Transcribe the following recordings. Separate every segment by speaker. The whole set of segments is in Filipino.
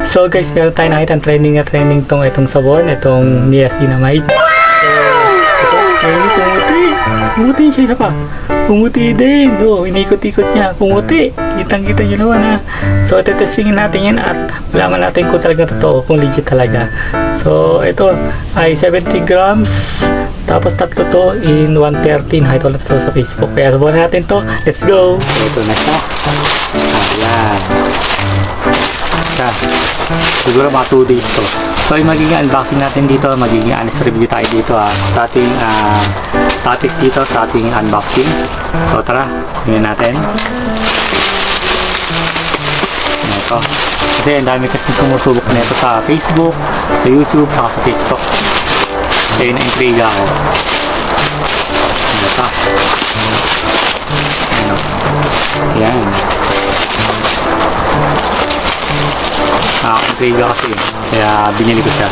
Speaker 1: So guys, meron tayo nakita ang trending itong sabon, itong niacinamide. So, ito, pumuti siya, isa pa. Pumuti din. Oh, inikot-ikot niya. Pumuti. Kitang-kita nyo naman ha. So, testingin natin yan at malaman natin kung talaga totoo, kung legit talaga. So, ito ay 70 grams. Tapos tatlo to in 113. Ito lang to sa Facebook. Kaya sabunan natin to. Let's go!
Speaker 2: Ito na siya. Ayan. Siguro mga 2 days to. So yung magiging unboxing natin dito, magiging honest review tayo dito sa ating topic dito sa ating unboxing. So tara, tingnan natin. Ito. Kasi ang dami kasi sumusubok na ito sa Facebook, sa YouTube, saka sa TikTok. Kaya na-intriga ako. Ito. Ayan. Intriga kasi kaya binili ko siya.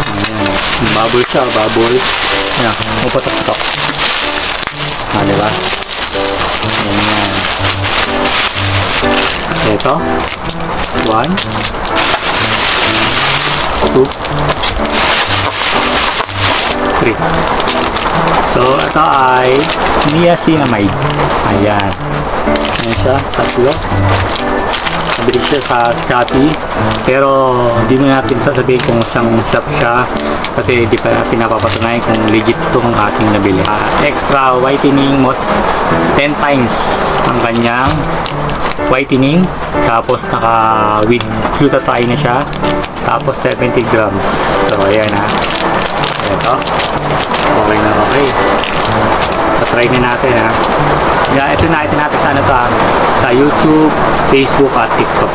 Speaker 2: Ayan, bubble siya, bubble. Ayan, upatok-tok. Diba? Ayan. Ito 1 2 3. So ito ay niacinamide. Ayan. Ayan siya, tatlo. Nabili siya sa Shopee. Pero hindi mo natin sasabihin kung siyang shop siya. Kasi hindi pa pinapapatunayan kung legit itong ating nabili. Extra whitening most 10 times ang kanyang whitening. Tapos naka with glutathione na siya. Tapos 70 grams. So ayan ha. Ito. Okay na okay. Try na natin ha. Yeah, ito natin sa ano to, sa YouTube, Facebook at TikTok.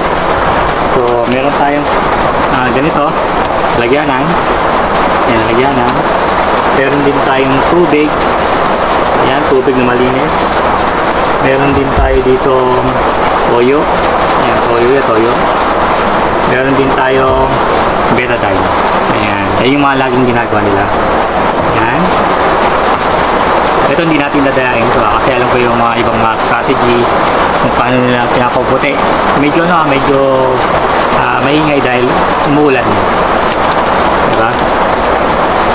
Speaker 2: So meron tayong ganito, lagyanan. Yan, lagyanan. Meron din tayong tubig. Ayan, tubig na malinis. Meron din tayo dito toyo. Ayan, toyo. Meron din tayo betadine. Ayan, yan yung mga laging ginagawa nila. Ayan. Ito hindi natin dadayain ito kasi alam ko yung mga ibang mga strategy kung paano nila pinapaputi. Medyo maingay dahil umuulan. Diba?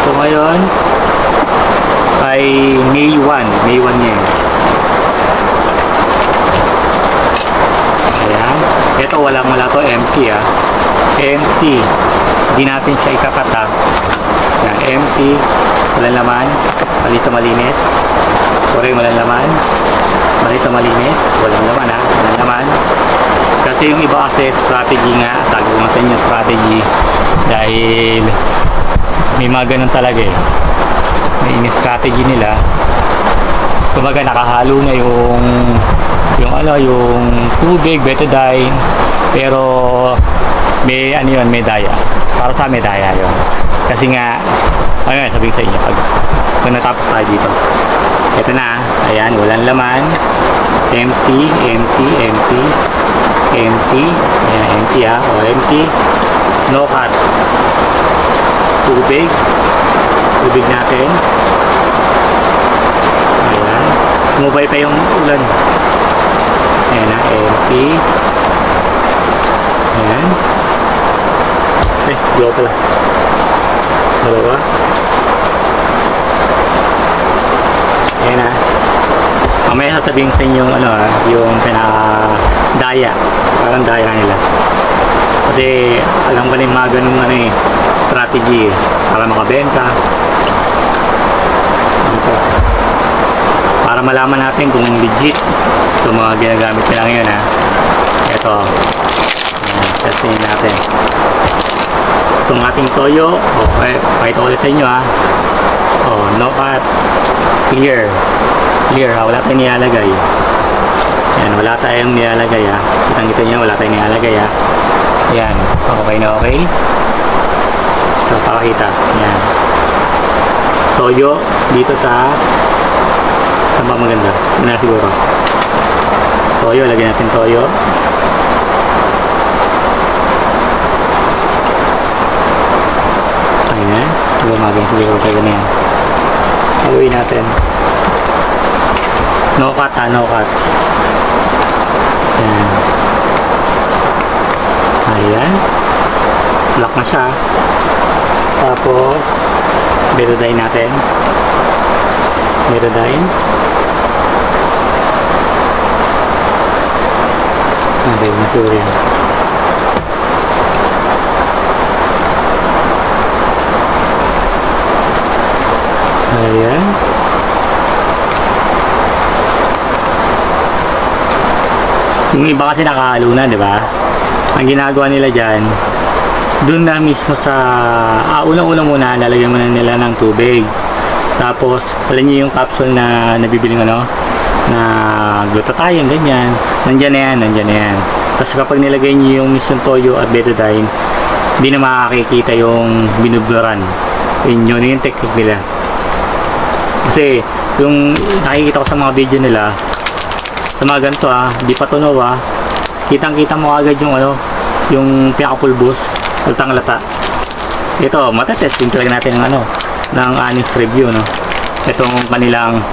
Speaker 2: So ngayon ay May 1 niya yun. Ayan. Ito wala to, empty empty. Hindi natin siya ikakata. Ayan, empty. Walang laman. Mali sa malinis. Sorry, walang laman. Mali sa malinis. Walang laman walang laman. Kasi yung iba kasi strategy nga. Sabi ko nga sa inyo strategy. Dahil may mga ganun talaga eh. May strategy nila. Kumbaga nakahalo na yung tubig, betadine. Pero may may daya. Para sa may daya yun. Kasi nga ayun, sabihin sa inyo pag natapos tayo dito. Ito na, ayan, walang laman. Empty. Ayan, empty empty. No cut. Tubig natin. Ayan. Sumubay pa yung ulan. Ayan na, empty. Ayan. Glow pala. Dalawa. Ayan na. Mamaya sasabihin sa inyo yung pinaka-daya. Parang daya nila. Kasi alam ko na yung mga ganun strategy para makabenta. Ito. Para malaman natin kung legit itong mga ginagamit nila ngayon Ito. Testingin natin. Itong ating toyo, pakita ko ulit sa inyo no cut, clear, wala tayong nilalagay. Yan, wala tayong nilalagay kitang-kita nyo, wala tayong nilalagay yan, okay na okay. So, pakakita, yan toyo, dito sa ba maganda, siguro toyo, lagyan natin toyo. Ayan, lumagay siguro tayo ganyan. Haluin natin. No cut no cut. Ayan. Ayan. Lock na siya. Tapos, betadine natin. Betadine. Okay, mature yan. Ayan. Yung iba kasi nakahalo na, di ba? Ang ginagawa nila dyan, dun na mismo sa unang-una muna, lalagyan muna nila ng tubig. Tapos, alam niyo yung capsule na nabibili ano, na glutathione, ganyan. Nandyan na yan. Tapos kapag nilagay niyo yung mismong toyo at betadine, hindi na makakikita yung binubluran. Yun yung technique nila. Kasi, yung nakikita ko sa mga video nila, sa mga ganito di pa tunaw kitang-kita mo agad yung ano, yung pinakapulbos, lutang lata. Ito, matetesting talaga natin ng ano, ng honest review, no. Itong kanilang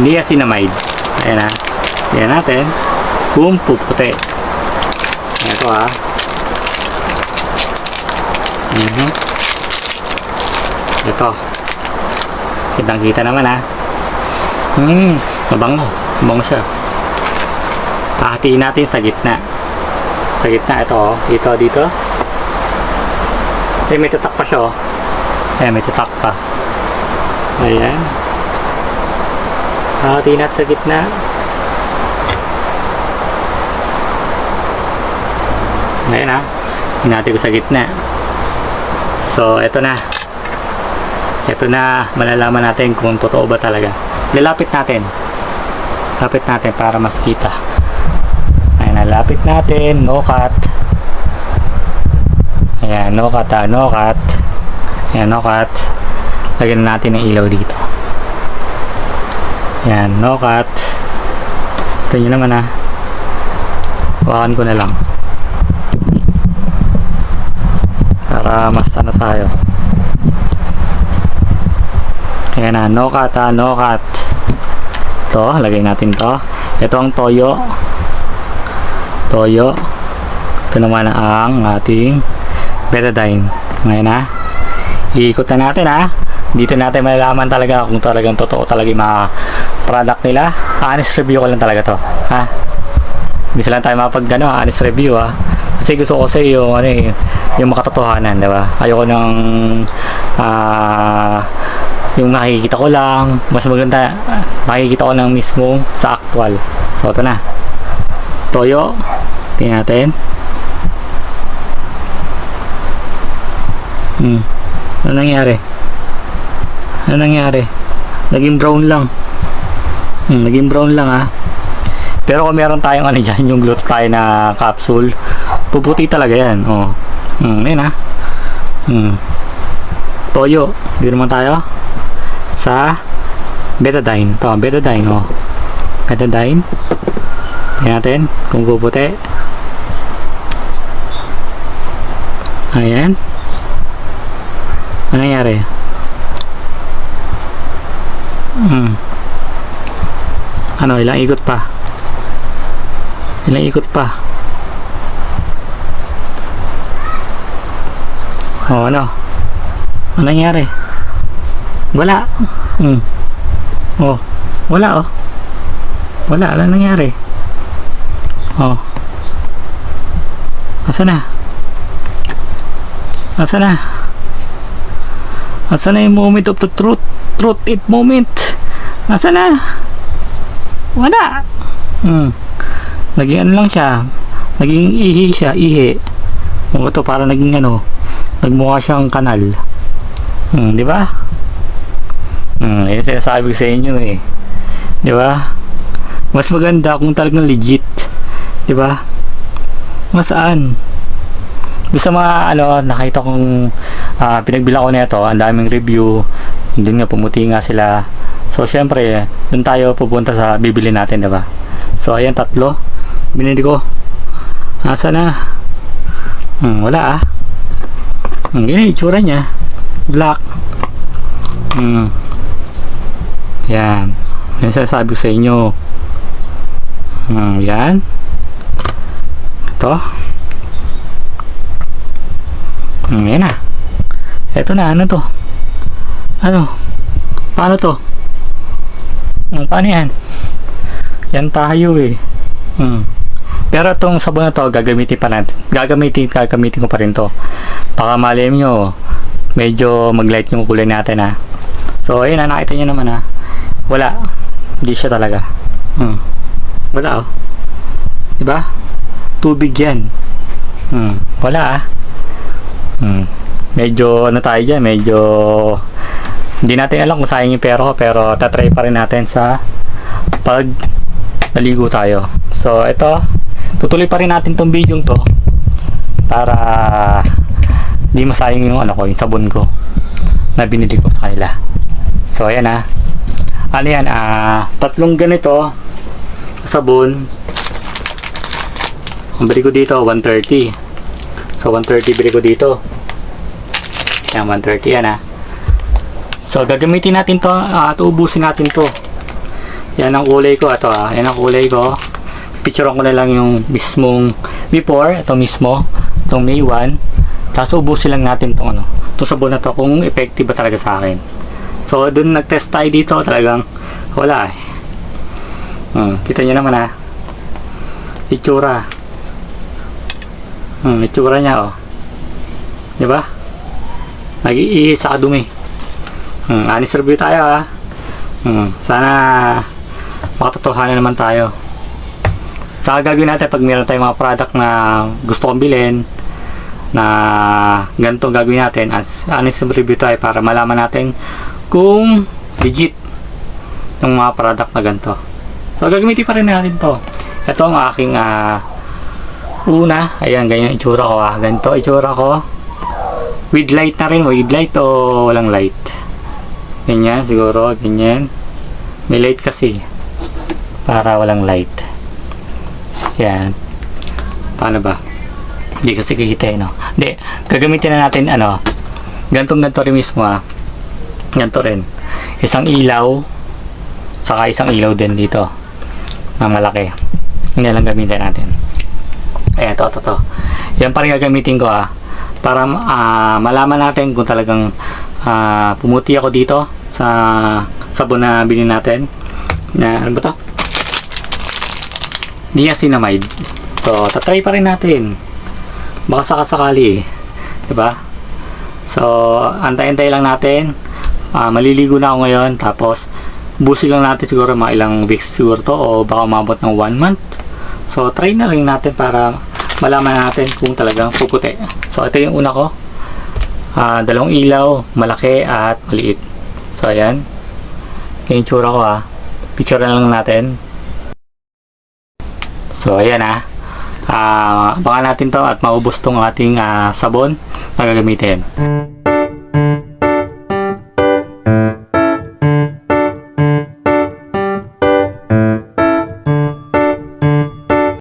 Speaker 2: niacinamide. Ayan Ayan natin kung puputi. Ito Ito. Kitang-kita naman mabango. Mabango siya. Hahatiin natin sa gitna. Sa gitna ito dito. May tatak pa siya may tatak pa. Ayan. Hahatiin natin sa gitna. Ayan hinati ko sa gitna. So ito na. Ito na, malalaman natin kung totoo ba talaga. Lalapit natin. Lapit natin para mas kita. Ayan, lapit natin. No cut. Ayan, no cut no cut. Ayan, no cut. Lagyan natin ng ilaw dito. Ayan, no cut. Ito nyo naman hawakan ko na lang. Para mas ano tayo. Ayan no cut no cut. Ito, lagay natin to. Ito ang toyo. Ito naman ang ating betadine. Ngayon iikot na natin Dito natin malalaman talaga kung talagang totoo talaga yung mga product nila. Honest review ko lang talaga to. Hindi lang tayo honest review Kasi gusto ko kasi yung yung makatotohanan, di ba? Ayoko ng yung nakikita ko lang, mas maganda nakikita ko lang mismo sa actual. So ito na, toyo. Tingnan natin. Ano nangyari? Naging brown lang. Naging brown lang Pero kung meron tayong dyan, yung glutathione na capsule, puputi talaga yan. Ayan toyo. Dito naman tayo sa betadine. Ito, betadine betadine. Tingnan natin kung puputi. Ayan. Ano nangyari? Ilang ikot pa? Ano nangyari? Wala. Wala wala nangyari. Asan na yung moment of the truth it moment? Asan na? Wala. Naging ano lang siya, naging ihi ito para naging nagmukha siyang kanal. Di ba? Yan sinasabi ko sa inyo di ba? Mas maganda kung talagang legit, di ba? Masaan? Bisa mga nakita kong pinagbila ko nito, ang daming review, doon nga pumuti nga sila. So syempre, doon tayo pupunta sa bibili natin, di ba? So ayan, 3 binili ko. Asa na? Wala ganyan itsura niya, black. Yan yung sasabi ko sa inyo. Yan ito
Speaker 1: Yan na. Eto na, ano to? Ano? Paano to? Paano yan? Yan tayo eh. Pero itong sabon na to, gagamitin pa natin. Gagamitin ko pa rin to. Baka malay nyo, medyo mag-light yung kulay natin ha. So, ayun na, nakita nyo naman ha. Wala. Hindi siya talaga. Wala oh. Diba? Tubig yan. Wala ah. Medyo, ano tayo dyan, medyo hindi natin alam kung sayang yung pera ko, pero tatry pa rin natin sa pag naligo tayo. So, ito, tutuloy pa rin natin tong video to para di masayang yung ano ko, yung sabon ko na binili ko sa kanila. So, ayan ha. Ano yan, tatlong ganito sabon. Ang bili ko dito, 130. So, 130 bili ko dito. Yan, 130 yan ha. So, gagamitin natin to at ubusin natin to. Yan ang kulay ko. Ito yan ang kulay ko. Picturean ko na lang yung mismong before. Ito mismo. Itong May 1. Tapos ubusin lang natin itong ano. Itong sabon na to kung effective ba talaga sa akin. So, dun nag-test tayo dito. Talagang wala eh. Kita nyo naman ha. Itsura. Itsura niya oh. Diba? Nag-iihis sa kadumi. Honest review tayo ha. Sana makatotohanan naman tayo. Sa gagawin natin pag meron tayong mga product na gusto kong bilhin na ganito gagawin natin, honest review tayo para malaman natin kung legit yung mga product na ganito. So gagamitin pa rin natin to. Ito ang aking una. Ayan, ganyan itsura ko ha. Ganito itsura ko. With light na rin. With light o walang light? Ganyan siguro, ganyan. May light kasi para walang light. Yan. Paano ba? Hindi kasi kikita no. Hindi, gagamitin na natin ano. Ganto rin mismo ha. Ganto rin. Isang ilaw saka isang ilaw din dito na malaki. Hindi lang gamitin natin. Ayan, to. Yan pa rin gagamitin ko ha. Para malaman natin kung talagang pumuti ako dito sa sabon na bilhin natin na ano ba to? Niacinamide. So, tatry pa rin natin. Baka sakasakali eh. Diba? So, antay-antay lang natin. Maliligo na ako ngayon. Tapos, busin lang natin siguro mga ilang weeks siguro to o baka umabot ng 1 month. So, try na rin natin para malaman natin kung talagang puputi. So, ito yung una ko. Dalawang ilaw, malaki at maliit. So, ayan. Yung tsura ko ha. Picture na lang natin. So, ayan ha. Abangan natin to at maubos tong ating sabon na gagamitin.